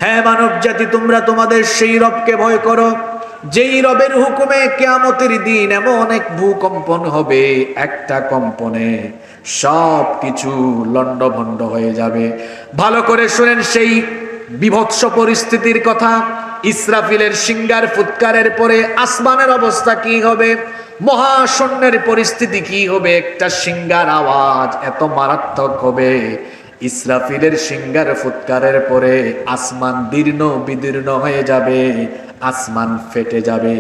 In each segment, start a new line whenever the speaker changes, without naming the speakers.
হ্যাঁ মানব জাতি, তোমরা তোমাদের সেই রবকে ভয় করো যেই রবের হুকুমে কিয়ামতের দিন এমন এক ভূকম্পন হবে, একটা কম্পনে সব কিছু লন্ডভন্ড হয়ে যাবে। ভালো করে শুনেন সেই বিভৎস পরিস্থিতির কথা। ইসরাফিলের সিংহার ফুৎকারের পরে আসমানের অবস্থা কি হবে, মহাশূন্যের পরিস্থিতি কি হবে। একটা সিংহার আওয়াজ এত মারাত্মক হবে, ইসরাফিলের সিংহার ফুৎকারের পরে আসমান দীর্ণ বিদীর্ণ হয়ে যাবে, আসমান ফেটে যাবে।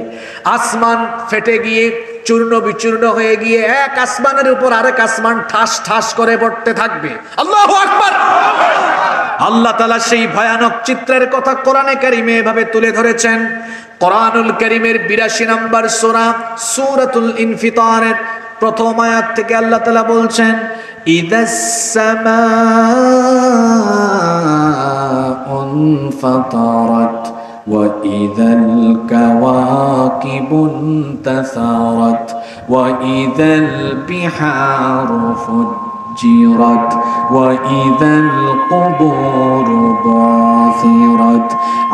আসমান ফেটে গিয়ে চূর্ণ বিচূর্ণ হয়ে গিয়ে এক আসমানের উপর আরেক আসমান ঠাস ঠাস করে পড়তে থাকবে। আল্লাহু আকবার। আল্লাহ তাআলা সেই ভয়ানক চিত্রের কথা কোরআনে কারিমে এভাবে তুলে ধরেছেন। কোরআনুল কারিমের ৮২ নম্বর সূরা সূরাতুল ইনফিতারের প্রথম আয়াত থেকে আল্লাহ তাআলা বলছেন, ইদাস সামাউন ফাতারাত ওয়া ইদাল কাওয়াকিবুন তাসারাত ওয়া ইদাল বিহারু ফুজ্জিরাত ওয়া ইদাল কুবুরু বাসিরাত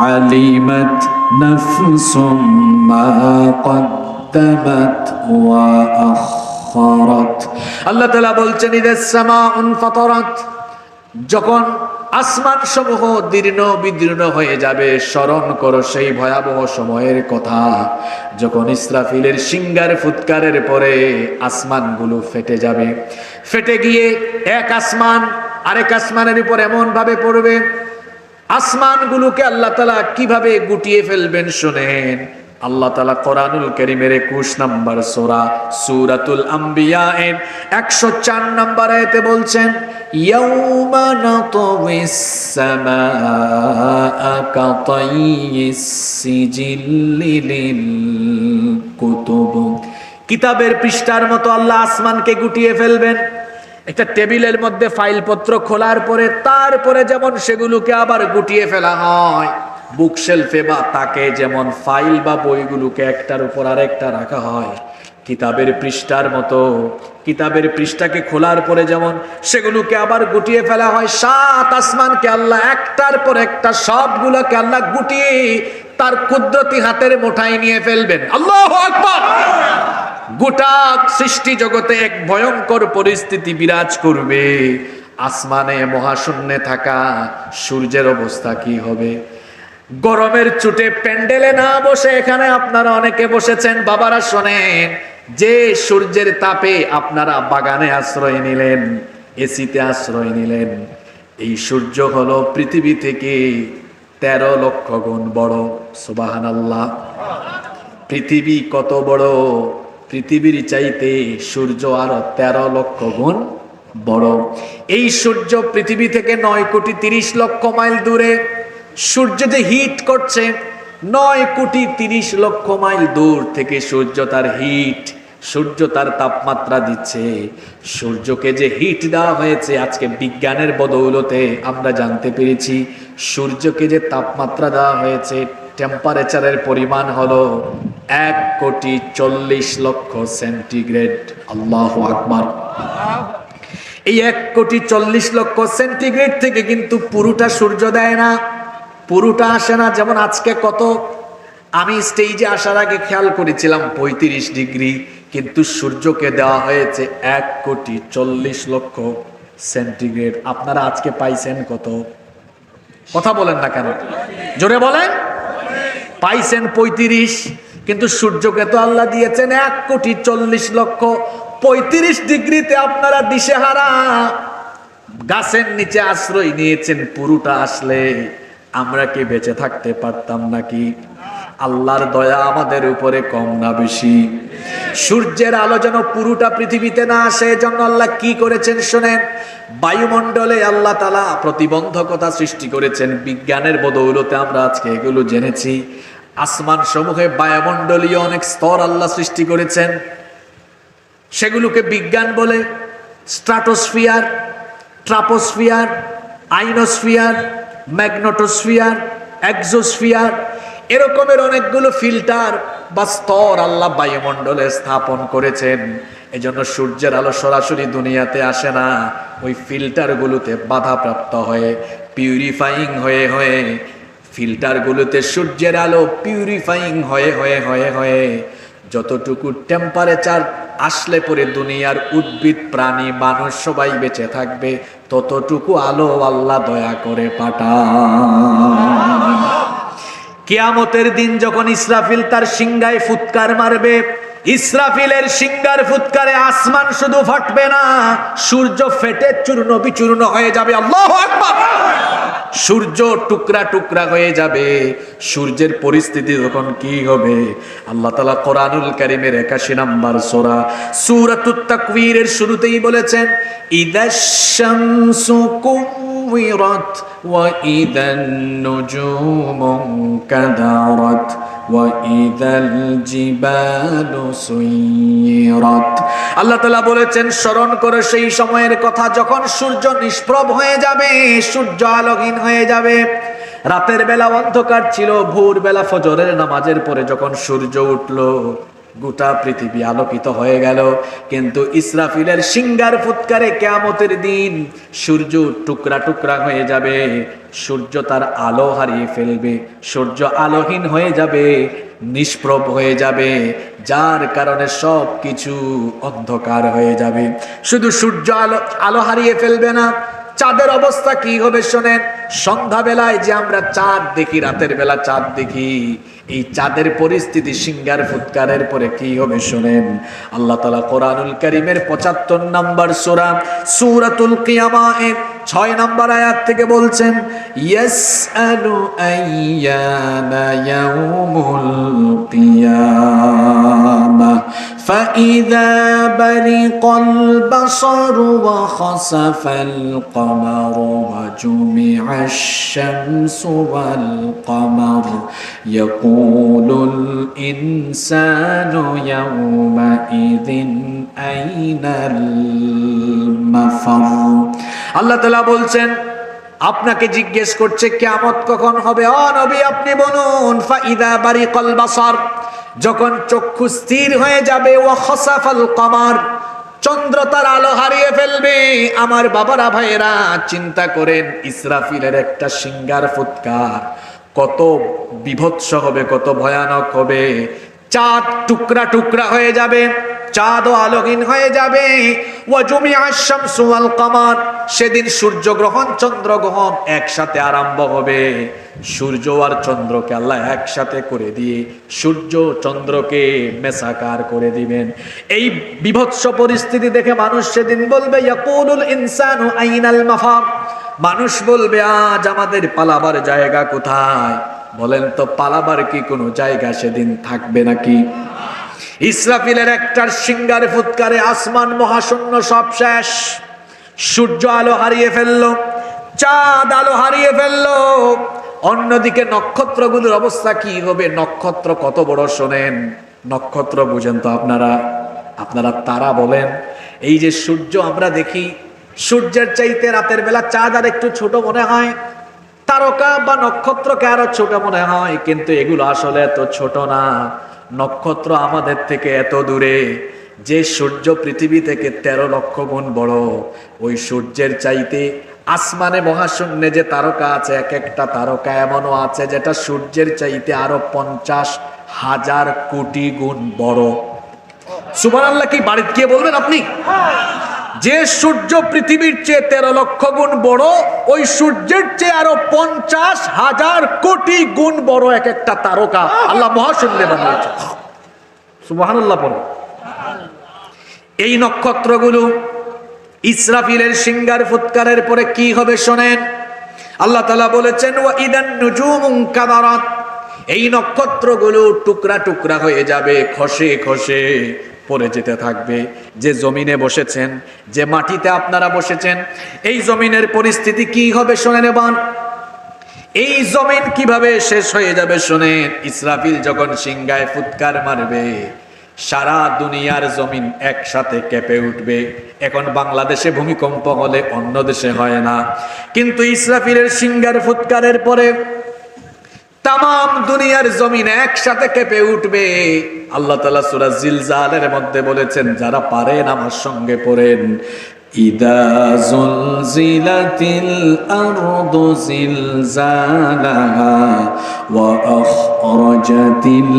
আলিমাত নাফসুম মা কদ্দামাত ওয়া আখখারাত। আল্লাহ তাআলা বলছেন, ইদাস সামাউন ফাতারাত, যখন আসমান সমূহ দীর্ণ বিদীর্ণ হয়ে যাবে, স্মরণ করো সেই ভয়াবহ সময়ের কথা যখন ইসরাফিলের সিংহার ফুৎকারের পরে আসমানগুলো ফেটে যাবে। ফেটে গিয়ে এক আসমান আরেক আসমানের উপর এমন ভাবে পড়বে, আসমানগুলোকে আল্লাহ তাআলা কিভাবে গুটিয়ে ফেলবেন শুনেন। আল্লাহ তাআলা কোরআনুল কারীমের ২১ নম্বর সূরা সূরাতুল আম্বিয়া এর ১০৪ নম্বর আয়াতে বলছেন, ইয়াউমা নাতউইস সামাআ কাতাইয়িস সিজিল্লি লিল কুতুব। কিতাবের পৃষ্ঠার মতো আল্লাহ আসমানকে গুটিয়ে ফেলবেন। একটা টেবিলের মধ্যে ফাইলপত্র খোলার পরে তারপরে যেমন সেগুলোকে আবার গুটিয়ে ফেলা হয়, বুকশেলফে বা তাকে যেমন ফাইল বা বইগুলোকে একটার উপর আরেকটা রাখা হয়, কিতাবের পৃষ্ঠার মতো কিতাবের পৃষ্ঠাকে খোলার পরে যেমন সেগুলোকে আবার গুটিয়ে ফেলা হয়, সাত আসমানকে আল্লাহ একটার পর একটা সবগুলোকে আল্লাহ গুটিয়ে তার কুদরতি হাতের মুঠায় নিয়ে ফেলবেন। আল্লাহু আকবার। গোটা সৃষ্টি জগতে এক ভয়ঙ্কর পরিস্থিতি বিরাজ করবে। আসমানে মহাশূন্যে থাকা সূর্যের অবস্থা কি হবে? গরমের চুটে প্যান্ডেলে না বসে এখানে আপনারা অনেকে বসেছেন, বাবারা শোনেন, যে সূর্যের তাপে আপনারা বাগানে আশ্রয় নিলেন, এসিতে আশ্রয় নিলেন, এই সূর্য হলো পৃথিবী থেকে ১৩ লক্ষ গুণ বড়। সুবহানাল্লাহ। পৃথিবী কত বড়? পৃথিবীর চাইতে সূর্য আরো ১৩ লক্ষ গুণ বড়। এই সূর্য পৃথিবী থেকে ৯,৩০,০০,০০০ মাইল দূরে। সূর্য যে হিট করছে, ৯,৩০,০০,০০০ মাইল দূর থেকে সূর্য তার হিট, সূর্য তার তাপমাত্রা দিচ্ছে। সূর্যকে যে হিট দেওয়া হয়েছে, আজকে বিজ্ঞানের বদৌলতে আমরা জানতে পেরেছি সূর্যকে যে তাপমাত্রা দেওয়া হয়েছে, টেম্পারেচারের পরিমাণ হলো ১,৪০,০০,০০০ সেন্টিগ্রেড। আল্লাহু আকবার। এই ১,৪০,০০,০০০ সেন্টিগ্রেড থেকে কিন্তু পুরোটা সূর্য দেয় না, পুরোটা আসে না। যেমন আজকে কত, আমি স্টেজে আসার আগে খেয়াল করেছিলাম ৩৫ ডিগ্রি, কিন্তু সূর্যকে দেওয়া হয়েছে ১,৪০,০০,০০০ সেন্টিগ্রেড। আপনারা আজকে পাইছেন কত? কথা বলেন না কেন? জোরে বলেন। পাইছেন ৩৫, কিন্তু সূর্যকে তো আল্লাহ দিয়েছেন ১,৪০,০০,০০০। ৩৫ ডিগ্রিতে আপনারা দিশেহারা, গাছের নিচে আশ্রয় নিয়েছেন। পুরোটা আসলে আমরা কি বেঁচে থাকতে পারতাম নাকি? আল্লাহর দয়া আমাদের উপরে কম না বেশি? সূর্যের আলো যেন পুরোটা পৃথিবীতে না আসে, এজন্য আল্লাহ কি করেছেন শোনেন। বায়ুমণ্ডলে আল্লাহ তাআলা প্রতিবন্ধকতা সৃষ্টি করেছেন। বিজ্ঞানের বদৌলতে আমরা আজকে এগুলো জেনেছি। আসমান সমূহে বায়ুমণ্ডলীয় অনেক স্তর আল্লাহ সৃষ্টি করেছেন, সেগুলোকে বিজ্ঞান বলে স্ট্রাটোস্ফিয়ার, ট্রাপোস্ফিয়ার, আইনোস্ফিয়ার, ম্যাগনেটোস্ফিয়ার, এক্সোস্ফিয়ার, এরকমের অনেকগুলো ফিল্টার বা স্তর আল্লাহ বায়ুমণ্ডলে স্থাপন করেছেন। এজন্য সূর্যের আলো সরাসরি দুনিয়াতে আসে না, ওই ফিল্টারগুলোতে বাধাপ্রাপ্ত হয়ে, পিউরিফাইং হয়ে হয়ে ফিল্টার গুলোতে সূর্যের আলো পিউরিফাইং হয়ে হয়ে হয়ে হয়ে যতটুকু টেম্পারেচার আসলে পরে দুনিয়ার উদ্ভিদ প্রাণী মানুষ সবাই বেঁচে থাকবে, ততটুকু আলো আল্লাহ দয়া করে পাঠান। কিয়ামতের দিন যখন ইসরাফিল তার সিংহায় ফুৎকার মারবে, ইসরাফিলের সিংহার ফুৎকারে আসমান শুধু ফাটবে না, সূর্য ফেটে চূর্ণ বিচূর্ণ হয়ে যাবে। আল্লাহু আকবার। সূর্য টুকরা টুকরা হয়ে যাবে। সূর্যের পরিস্থিতি তখন কি হবে? আল্লাহ তাআলা কোরআনুল কারীমের 81 নম্বর সূরা সূরাতুত তাকবীরের শুরুতেই বলেছেন, ইদাশ শামসু কুওয়িরাত ওয়া ইদান নুজুমু কাদারাত ওয়া ইদাল জিবালু সুয়িরাত। আল্লাহ তাআলা বলেছেন, স্মরণ করো সেই সময়ের কথা যখন সূর্য নিষ্প্রভ হয়ে যাবে, সূর্য আলোহীন হয়ে যাবে। রাতের বেলা অন্ধকার ছিল, ভোরবেলা ফজরের নামাজের পরে যখন সূর্য উঠলো, গোটা পৃথিবী আলোকিত হয়ে গেল। কিন্তু ইসরাফিলের সিংহার ফুৎকারে কিয়ামতের দিন সূর্য টুকরা টুকরা হয়ে যাবে, সূর্য তার আলো হারিয়ে ফেলবে, সূর্য আলোহীন হয়ে যাবে, নিষ্প্রভ হয়ে যাবে, যার কারণে সব কিছু অন্ধকার হয়ে যাবে। শুধু সূর্য আলো হারিয়ে ফেলবে না, চাঁদের অবস্থা কি হবে শোনেন। সন্ধ্যা বেলায় যে আমরা চাঁদ দেখি, রাতের বেলা চাঁদ দেখি, এই চাঁদের পরিস্থিতি সিংহার ফুৎকারের পরে কি হবে শোনেন। আল্লাহ তাআলা কোরআনুল কারীমের 75 নম্বর সূরা সূরাতুল কিয়ামাহ 6 নম্বর আয়াত থেকে বলছেন, ইয়াসআলু আইয়ানা ইয়াউমুল কিয়ামাহ ফাইযা বারিকাল বাসারু ওয়া খাসাফাল কামারু ওয়া জুমিআশ শামসু ওয়াল কামার ইয়াকুলুল ইনসানু ইয়াওমাইযিন আইনাল মাফার। আল্লাহ তাআলা বলছেন, আপনাকে জিজ্ঞেস করছে কিয়ামত কখন হবে। ও নবী আপনি বলুন, ফাইদা বারিকাল বাসার, যখন চক্ষু স্থির হয়ে যাবে, ওয়া খাসাফাল কামার, চন্দ্র তার আলো হারিয়ে ফেলবে। আমার বাবারা ভাইয়েরা চিন্তা করেন, ইসরাফিলের একটা সিংহার ফুৎকার কত বিভৎস হবে, কত ভয়ানক হবে। চাঁদ টুকরা টুকরা হয়ে যাবে, চাঁদ আলোহীন হয়ে যাবে। ওয়া জুমিআশ শামসু ওয়াল কামার, সেদিন সূর্যগ্রহণ চন্দ্রগ্রহণ একসাথে আরম্ভ হবে। সূর্য আর চন্দ্রকে আল্লাহ একসাথে করে দিয়ে সূর্য চন্দ্রকে মেসাকার করে দিবেন। এই বিভৎস পরিস্থিতি দেখে মানুষ সেদিন বলবে, ইয়াকুলুল ইনসানু আইনাল মাফার, মানুষ বলবে আজ আমাদের পালাবার জায়গা কোথায়? বলেন তো, পালাবার কি কোনো জায়গা সেদিন থাকবে নাকি? ইসরাফিলের একটার সিংহার ফুৎকারে আসমান মহাশূন্য সব শেষ। সূর্য আলো হারিয়ে ফেললো, চাঁদ আলো হারিয়ে ফেললো। অন্যদিকে নক্ষত্রগুলোর অবস্থা কি হবে? নক্ষত্র কত বড় শোনেন, নক্ষত্র বুঝেন তো আপনারা তারা বলেন। এই যে সূর্য আমরা দেখি, সূর্যের চাইতে রাতের বেলা চাঁদ আর একটু ছোট মনে হয়, তারকা বা নক্ষত্রকে আরো ছোট মনে হয়, কিন্তু এগুলো আসলে এত ছোট না। নক্ষত্র আমাদের থেকে এত দূরে। যে সূর্য পৃথিবী থেকে 13 লক্ষ গুণ বড়, ওই সূর্যের চাইতে আসমানে মহাশূন্যে যে তারকা আছে, এক একটা তারকা এমনও আছে যেটা সূর্যের চাইতে আরো 50,000 কোটি গুণ বড়। সুবহানাল্লাহ, কি বাড়িতে গিয়ে বলবেন আপনি? যে সূর্য পৃথিবীর চেয়ে 13 লক্ষ গুণ বড়, ওই সূর্যের চেয়ে আরো 50,000 কোটি গুণ বড় এক একটা তারকা আল্লাহ মহাশূন্যে বানিয়েছে। সুবহানাল্লাহ পড়ো। এই নক্ষত্রগুলো ইসরাফিলের সিংহার ফুৎকারের পরে কি হবে শোনেন। আল্লাহ তাআলা বলেছেন, ওয়া ইদান নুজুমু কাদারাত, এই নক্ষত্রগুলো টুকরা টুকরা হয়ে যাবে, খসে খসে পড়ে যেতে থাকবে। যে জমিনে বসেছেন, যে মাটিতে আপনারা বসেছেন, এই জমিনের পরিস্থিতি কি হবে শোনেন। এবার এই জমিন কিভাবে শেষ হয়ে যাবে শোনেন। ইসরাফিল যখন সিংহায় ফুৎকার মারবে, সারা দুনিয়ার জমিন একসাথে কেঁপে উঠবে। এখন বাংলাদেশে ভূমিকম্প হলে অন্য দেশে হয় না, কিন্তু ইসরাফিলের সিংহার ফুৎকারের পরে তাম দুনিয়ার জমিন একসাথে কেঁপে উঠবে। আল্লাহ তাআলা সূরা জিলজালের মধ্যে বলেছেন, যারা পারেন আমার সঙ্গে পড়েন, ইদা জুলজিলাতিল আরদু জিলজালাহা ওয়া আখরাজাতিল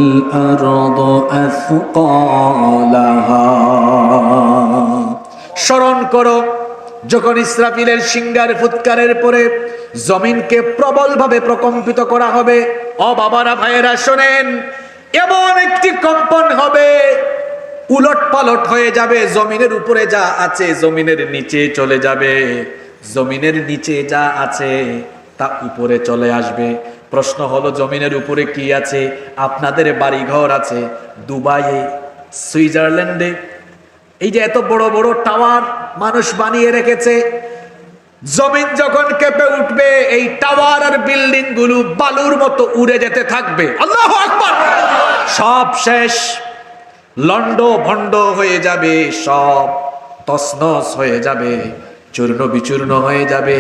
আরদু আথকালাহা। স্মরণ করো যখন ইসরাফিলের সিংহার ফুৎকারের পরে জমিনকে প্রবলভাবে প্রকম্পিত করা হবে। ও বাবারা, ভাইয়েরা শোনেন, এমন একটি কম্পন হবে, উলট পালট হয়ে যাবে। জমিনের উপরে যা আছে জমিনের নিচে চলে যাবে, জমিনের নিচে যা আছে তা উপরে চলে আসবে। প্রশ্ন হলো, জমিনের উপরে কি আছে? আপনাদের বাড়িঘর আছে দুবাইয়ে, সুইজারল্যান্ডে, এই যে এত বড় বড় টাওয়ার মানুষ বানিয়ে রেখেছে। জমিন যখন কেঁপে উঠবে, এই টাওয়ার আর বিল্ডিং গুলো বালুর মতো উড়ে যেতে থাকবে। আল্লাহু আকবার! সব শেষ, লন্ড ভন্ড হয়ে যাবে, সব তছনছ হয়ে যাবে, চূর্ণ বিচূর্ণ হয়ে যাবে।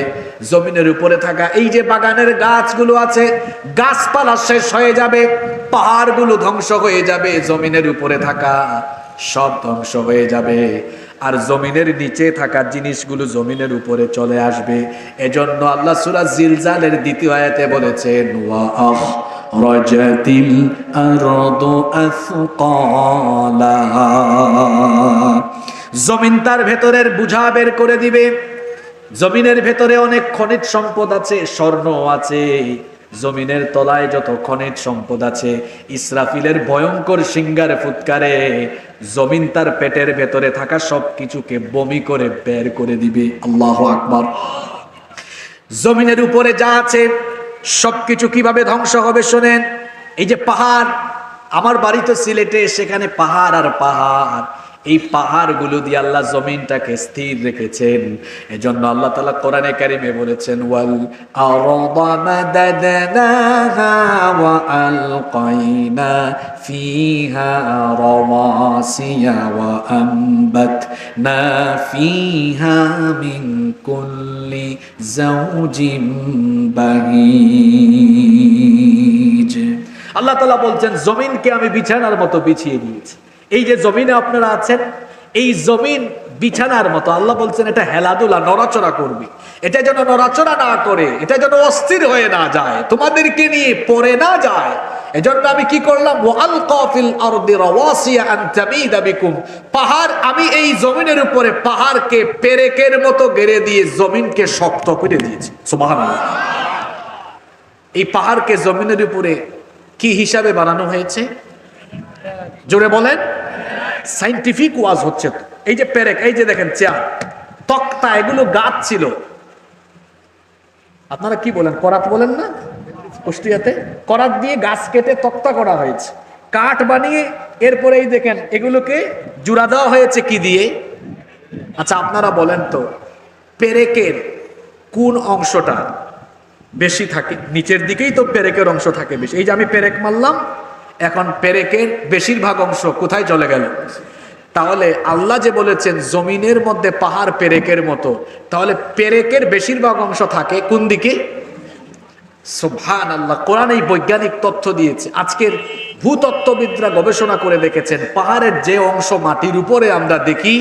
জমিনের উপরে থাকা এই যে বাগানের গাছগুলো আছে, গাছপালা শেষ হয়ে যাবে, পাহাড়গুলো ধ্বংস হয়ে যাবে, জমিনের উপরে থাকা সব ধ্বংস হয়ে যাবে। আর জমিনের নিচে থাকা জিনিসগুলো জমিনের উপরে চলে আসবে। এজন্য আল্লাহ সূরা জিলজালের দ্বিতীয় আয়াতে বলেছেন, ওয়া আখরাজাতিল আরদু আথকালাহা। জমিন তার ভেতরের বোঝা বের করে দিবে। জমিনের ভেতরে অনেক খনিজ সম্পদ আছে, স্বর্ণ আছে। জমিনের তলায় যত খনিজ সম্পদ আছে, ইসরাফিলের ভয়ঙ্কর সিংহার ফুৎকারে জমিন তার পেটের ভেতরে থাকা সবকিছুকে বমি করে বের করে দিবে। আল্লাহু আকবার! জমিনের উপরে যা আছে সবকিছু কিভাবে ধ্বংস হবে শোনেন। এই যে পাহাড়, আমার বাড়ি তো সিলেটে, সেখানে পাহাড় আর পাহাড়। এই পাহাড়গুলো দিয়ে আল্লাহ জমিনটাকে স্থির রেখেছেন। এজন্য আল্লাহ তাআলা কোরআনে কারিমে বলেছেন, ওয়াল আরদা মাদাদনাহা ওয়া আলকাইনা ফিহা রাওয়াসিয়া ওয়া আমবাতনা ফিহা মিন কুল্লি যাওজিন বাহিজ। আল্লাহ তাআলা বলছেন, জমিনকে আমি বিছানার মতো বিছিয়ে দিয়েছি। এই যে জমিনে আপনারা আছেন, এই জমিন বিছানার মতো। আল্লাহ বলছেন এটা হেলাদুলা, নড়াচড়া করবে। এটা যেন নড়াচড়া না করে, এটা যেন অস্থির হয়ে না যায়, তোমাদেরকে নিয়ে পড়ে না যায়। এজন্য আমি কি করলাম, ওয়ালকা ফিল আরদি রাওয়াসিয়া আন তামিদা বিকুম। পাহাড়, আমি এই জমিনের উপরে পাহাড়কে পেরেকের মতো গেড়ে দিয়ে জমিনকে শক্ত করে দিয়েছি। সুবহানাল্লাহ! এই পাহাড়কে জমিনের উপরে কি হিসাবে বানানো হয়েছে? জোরে বলেন। সাইন্টিফিক ওয়াজ হচ্ছে তো। এই যে পেরেক, এই যে দেখেন চেয়ার, তক্তা, এগুলো গাছ ছিল। আপনারা কি বলেন, করাত বলেন না কুষ্টিয়াতে? করাত দিয়ে গাছ কেটে তক্তা করা হয়েছে, কাঠ বানিয়ে এরপরে এই দেখেন এগুলোকে জোড়া দেওয়া হয়েছে কি দিয়ে? আচ্ছা আপনারা বলেন তো, পেরেকের কোন অংশটা বেশি থাকে? নিচের দিকেই তো পেরেকের অংশ থাকে বেশি। এই যে আমি পেরেক মারলাম, এখন পেরেকের বেশিরভাগ অংশ কোথায় চলে গেল? তাহলে আল্লাহ যে বলেছেন জমিনের মধ্যে পাহাড় পেরেকের মতো, তাহলে পেরেকের বেশিরভাগ অংশ থাকে কোন দিকে? সুবহানাল্লাহ! কোরআন এই বৈজ্ঞানিক তথ্য দিয়েছে। আজকের ভূতত্ত্ববিদরা গবেষণা করে দেখেছেন, পাহাড়ের যে অংশ মাটির উপরে আমরা দেখি,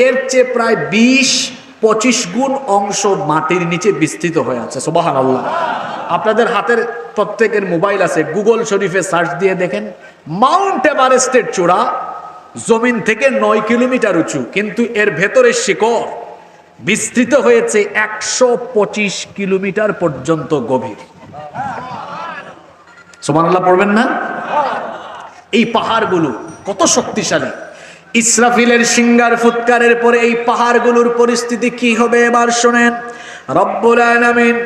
এর চেয়ে প্রায় 20-25 গুণ অংশ মাটির নিচে বিস্তৃত হয়ে আছে। সুবহানাল্লাহ! আপনাদের হাতের প্রত্যেকের মোবাইল আছে, গুগল শরীফে সার্চ দিয়ে দেখেন, মাউন্ট এভারেস্টের চূড়া জমিন থেকে 9 কিলোমিটার উঁচু, কিন্তু এর ভেতরে শিকড় বিস্তৃত হয়েছে 125 কিলোমিটার পর্যন্ত গভীর। সুবহানাল্লাহ পড়বেন না? এই পাহাড়গুলো কত শক্তিশালী! ইসরাফিলের সিংহার ফুৎকারের পরে এই পাহাড়গুলোর পরিস্থিতি কি হবে এবার শোনেন। রব্বুল আলামিন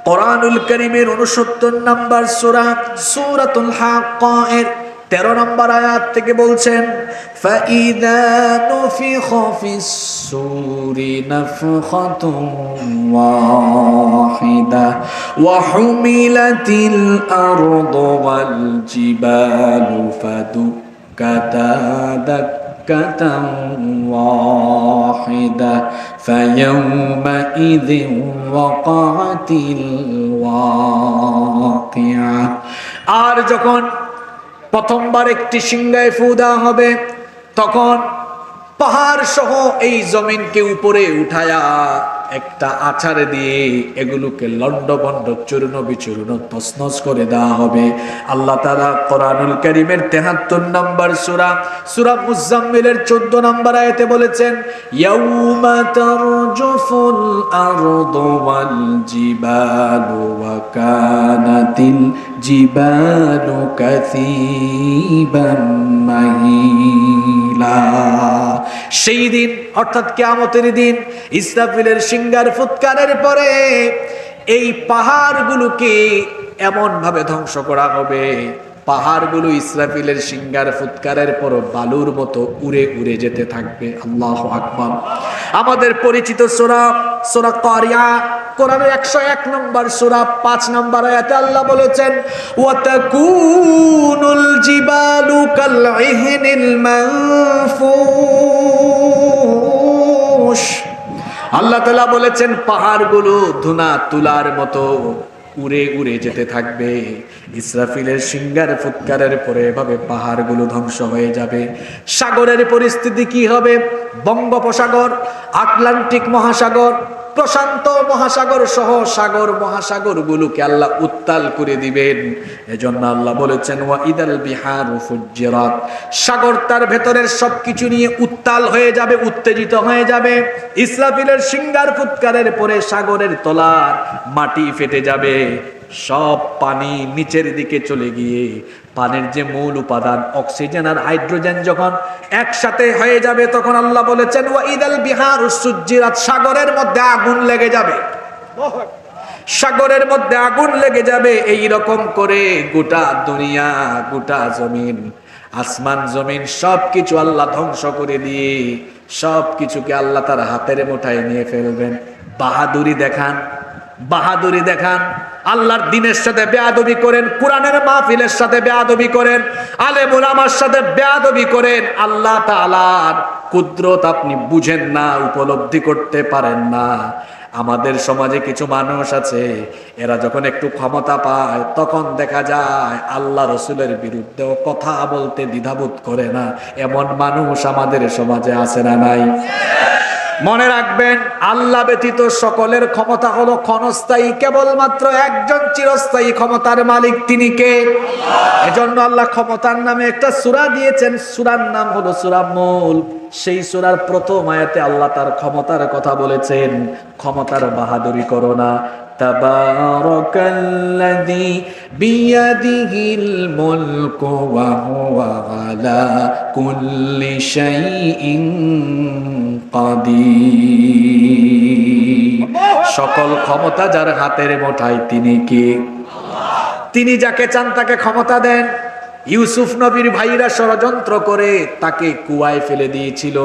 কোরআনুল কারীমের 69 নম্বর সূরা সূরাতুল হাক্কা এর 13 নম্বর আয়াত থেকে বলছেন, ফাইদা নুফিখা ফিস সূরি নাফখাতুন ওয়াহিদা ওয়া হুমিলাতিল আরদু ওয়াল জিবালু ফাদুক্কাতা দাক্কাতান ওয়াহিদা ফায়াউমাইযিন ওয়াকাআতিল ওয়াকিআ। আর যখন প্রথমবার একটি সিংহায় ফু দেওয়া হবে, তখন পাহাড় সহ এই জমিনকে উপরে উঠায়া একটা আছাড় দিয়ে এগুলোকে লন্ডভন্ড চূর্ণ বিচূর্ণ তছনছ করে দেওয়া হবে। আল্লাহ তাআলা কোরআনুল কারীমের ৭৩ নম্বর সূরা মুজাম্মিলের ১৪ নম্বর আয়াতে বলেছেন, ইয়াউমা তারজুফুল আরদু ওয়াল জিবালু ওয়া কানাতিল জিবালু কাসীবান মাহিলা। সেই দিন অর্থাৎ কিয়ামতের দিন ইসরাফিলের সিংহার ফুৎকারের পরে এই পাহাড়গুলোকে এমন ভাবে ধ্বংস করা হবে, পাহাড়গুলো ইসরাফিলের সিংহার ফুৎকারের পর বালুর মতো উড়ে উড়ে যেতে থাকবে। আল্লাহু আকবার। আমাদের পরিচিত সূরা কারিয়া, কোরআনের ১০১ নম্বর সূরা ৫ নম্বর আয়াতে আল্লাহ বলেছেন, ওয়া তাকুনুল জিবালু কাল ইহনিল মানফুশ। আল্লাহ তাআলা বলেছেন পাহাড়গুলো ধুনা তুলার মতো উড়ে উড়ে যেতে থাকবে। ইসরাফিলের সিংহার ফুৎকারের পরে এভাবে পাহাড়গুলো ধ্বংস হয়ে যাবে। সাগরের পরিস্থিতি কি হবে? বঙ্গোপসাগর, আটলান্টিক মহাসাগর, প্রশান্ত মহাসাগর সহ সাগর মহাসাগর গুলোকে আল্লাহ উত্তাল করে দিবেন। এজন্য আল্লাহ বলেছেন, ওয়া ইদাল বিহারু ফুজ্জিরাত। সাগর তার ভেতরের সবকিছু নিয়ে উত্তাল হয়ে যাবে, উত্তেজিত হয়ে যাবে। ইসরাফিলের সিংহার ফুৎকারের পরে সাগরের তলার মাটি ফেটে যাবে, সব পানি নিচের দিকে চলে গিয়ে পানির যে মূল উপাদান অক্সিজেন আর হাইড্রোজেন যখন একসাথে হয়ে যাবে, তখন আল্লাহ বলেছেন, ওয়া ইদাল বিহারু সুজ্জিরাত। সাগরের মধ্যে আগুন লেগে যাবে, সাগরের মধ্যে আগুন লেগে যাবে। এই রকম করে গোটা দুনিয়া, গোটা জমিন, আসমান জমিন সবকিছু আল্লাহ ধ্বংস করে দিয়ে সবকিছুকে আল্লাহ তার হাতের মুঠায় নিয়ে ফেলবেন। বাহাদুরি দেখান, বাহাদুরি দেখান। আল্লাহর দ্বীনের সাথে বেয়াদবি করেন, কোরআনের মাহফিলের সাথে বেয়াদবি করেন, আলেম উলামার সাথে বেয়াদবি করেন। আল্লাহ তাআলার কুদরত আপনি বুঝেন না, উপলব্ধি করতে পারেন না। আমাদের সমাজে কিছু মানুষ আছে, এরা যখন একটু ক্ষমতা পায় তখন দেখা যায় আল্লাহ রসুলের বিরুদ্ধেও কথা বলতে দ্বিধাবোধ করে না। এমন মানুষ আমাদের সমাজে আছে না নাই? মনে রাখবেন, আল্লাহ ব্যতীত সকলের ক্ষমতা হলো ক্ষণস্থায়ী, কেবলমাত্র একজন চিরস্থায়ী ক্ষমতার মালিক, তিনি কে? এজন্য আল্লাহ ক্ষমতার নামে একটা সূরা দিয়েছেন, সূরার নাম হলো সূরা মুলক। সেই সূরার প্রথম আয়াতে আল্লাহ তার ক্ষমতার কথা বলেছেন। ক্ষমতার বাহাদুরি করো না। তাবারাকাল্লাযী বিয়াদিহিল মুলকু ওয়া হুয়া আলা কুল্লি শাইইন কাদির। সকল ক্ষমতা যার হাতের মুঠায়, তিনি কে? তিনি যাকে চান তাকে ক্ষমতা দেন। ইউসুফ নবীর ভাইরা ষড়যন্ত্র করে তাকে কুয়ায় ফেলে দিয়েছিল,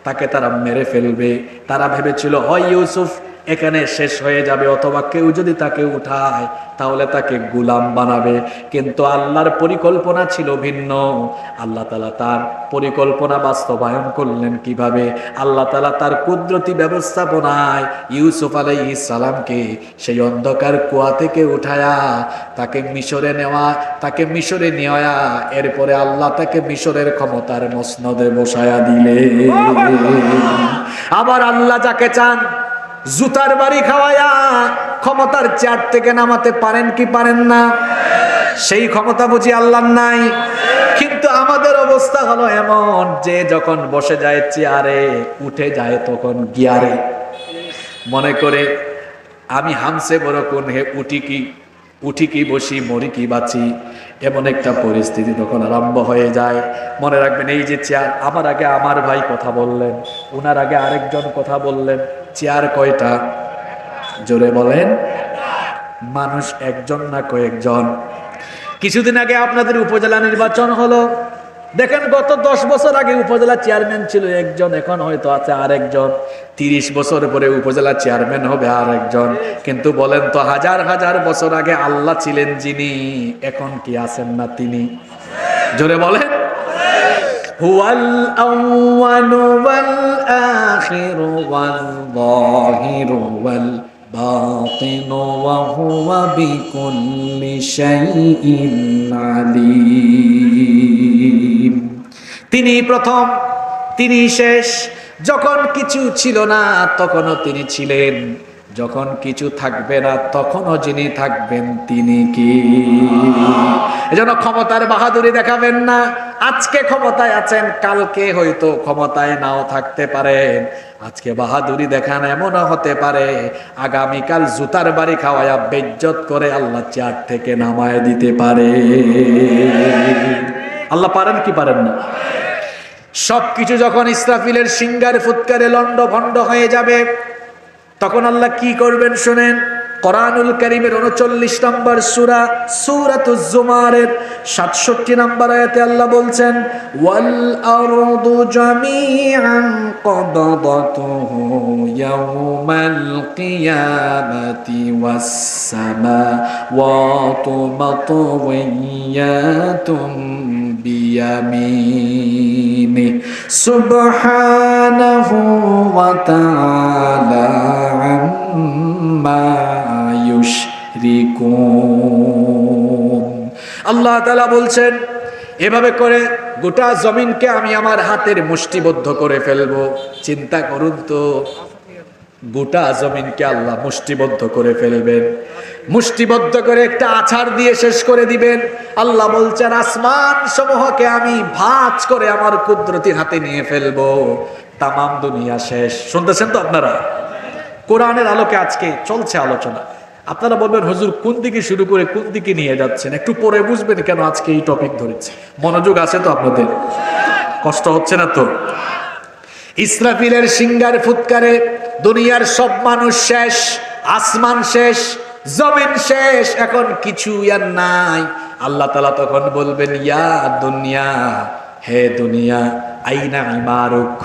তাকে তারা মেরে ফেলবে। তারা ভেবেছিল হয় ইউসুফ এখানে শেষ হয়ে যাবে, অথবা কেউ যদি তাকে উঠায় তাহলে তাকে গোলাম বানাবে। কিন্তু আল্লাহর পরিকল্পনা ছিল ভিন্ন। আল্লাহ তাআলা তার পরিকল্পনা বাস্তবায়ন করলেন কিভাবে? আল্লাহ তাআলা তার কুদরতি ব্যবস্থাপনায় ইউসুফ আলাইহিস সালামকে সেই অন্ধকার কুয়া থেকে উঠায়া তাকে মিশরে নেওয়া, তাকে মিশরে নেওয়া, এরপরে আল্লাহ তাকে মিশরের ক্ষমতার মসনদে বসায়া দিলে। আবার আল্লাহ যাকে চান জুতার বাড়ি খাওয়ায়া ক্ষমতার চেয়ার থেকে নামাতে পারেন কি পারেন না? সেই ক্ষমতা বুঝি আল্লাহর নাই? কিন্তু আমাদের অবস্থা হলো এমন যে যখন বসে যায় চেয়ারে, উঠে যায় তখন গিয়ারে। মনে করে আমি হামসে বড় কোন হে, উঠি কি বসি, মরি কি বাঁচি, এমন একটা পরিস্থিতি তখন আরম্ভ হয়ে যায়। মনে রাখবেন, এই যে চেয়ার, আমার আগে আমার ভাই কথা বললেন, উনার আগে আরেকজন কথা বললেন। চেয়ার কয়টা? জোরে বলেন। মানুষ একজন না কয়েকজন? কিছুদিন আগে আপনাদের উপজেলা নির্বাচন হলো, দেখেন গত 10 বছর আগে উপজেলা চেয়ারম্যান ছিল একজন, এখন হয়তো আছে আরেকজন। 30 বছর পরে উপজেলা চেয়ারম্যান হবে আরেকজন। কিন্তু বলেন তো, হাজার হাজার বছর আগে আল্লাহ ছিলেন যিনি, এখন কি আছেন না তিনি? জোরে বলেন। হুয়াল আউয়ালু ওয়াল আখিরু ওয়াল যাহিরু ওয়াল বাতিনু ওয়া হুয়া বিকুল্লি শাইইন আলীম। তিনি প্রথম, তিনি শেষ। যখন কিছু ছিল না তখনও তিনি ছিলেন, যখন কিছু থাকবে না তখনও যিনি থাকবেন তিনি কি? এজন্য ক্ষমতার বাহাদুরি দেখাবেন না। আজকে ক্ষমতায় আছেন, কালকে হয়তো ক্ষমতায় নাও থাকতে পারেন। আজকে বাহাদুরি দেখান, এমনও হতে পারে আগামীকাল জুতার বাড়ি খাওয়ায়া বেজ্জত করে আল্লাহ চেয়ার থেকে নামায় দিতে পারে। আল্লাহ পারেন কি পারেন না? সবকিছু যখন ইসরাফিলের সিংহার ফুৎকারে লন্ড ভন্ড হয়ে যাবে, তখন আল্লাহ কি করবেন শুনেন। কোরআনুল কারীমের 39 নম্বর সূরা সূরাতুজ জুমারের 67 নম্বর আয়াতে আল্লাহ বলছেন, ওয়াল আরদু জামিআন কবদাতুহু ইয়াওমাল কিয়ামাতি ওয়াস সামাওয়াতু মাতওয়িয়াতুম বিয়ামিনি সুবহানাহু ওয়া তাআলা আম্মা ইউশরিকুন। আল্লাহ তাআলা বলছেন, এভাবে করে গোটা জমিনকে আমি আমার হাতের মুষ্টিবদ্ধ করে ফেলবো। চিন্তা করুন তো, গোটা জমিনকে আল্লাহ মুষ্টিবদ্ধ করে ফেলবেন, মুষ্টিবদ্ধ করে একটা আছাড় দিয়ে শেষ করে দিবেন। আল্লাহ বলছেন, আসমান সমূহকে আমি ভাঁজ করে আমার কুদরতির হাতে নিয়ে ফেলবো, তামাম দুনিয়া শেষ। শুনতেছেন তো আপনারা? কোরআনের আলোকে আজকে চলছে আলোচনা। আপনারা বলবেন, হুজুর কোন দিকে শুরু করে কোন দিকে নিয়ে যাচ্ছেন? একটু পরে বুঝবেন কেন আজকে এই টপিক ধরেছে। মনোযোগ আছে তো আপনাদের? কষ্ট হচ্ছে না তো? ইসরাফিলের সিংহার ফুৎকারে দুনিয়ার সব মানুষ শেষ, আসমান শেষ, জমিন শেষ, এখন কিছু আর নাই। আল্লাহ তাআলা তখন বলবেন, ইয়া দুনিয়া, হে দুনিয়া, আইনা ইমারুক,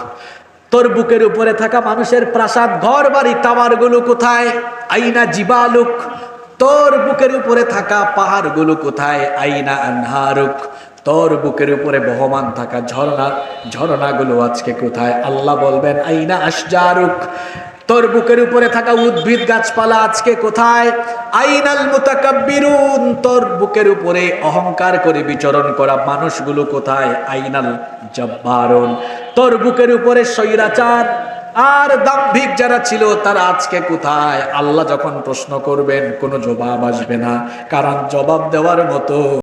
তোর বুকের উপরে থাকা মানুষের প্রাসাদ, ঘর বাড়ি, টাওয়ার গুলো কোথায়? আইনা জিবালুক, তোর বুকের উপরে থাকা পাহাড় গুলো কোথায়? আইনা আনহারুক, তোর বুকের উপরে বহমান থাকা ঝর্ণাগুলো আজকে কোথায়? আল্লাহ বলবেন, আইনা আশজারুক, তোর বুকের উপরে থাকা উদ্ভিদ গাছপালা আজকে কোথায়? আইনাল মুতাকাব্বিরুন, তোর বুকের উপরে অহংকার করে বিচরণ করা মানুষগুলো কোথায়? আইনাল জাব্বারুন, তোর বুকের উপরে স্বৈরাচার আর দাম্ভিক যারা ছিল তারা আজকে কোথায়? আল্লাহ যখন প্রশ্ন করবেন কোনো জবাব আসবে না, কারণ জবাব দেওয়ার মতো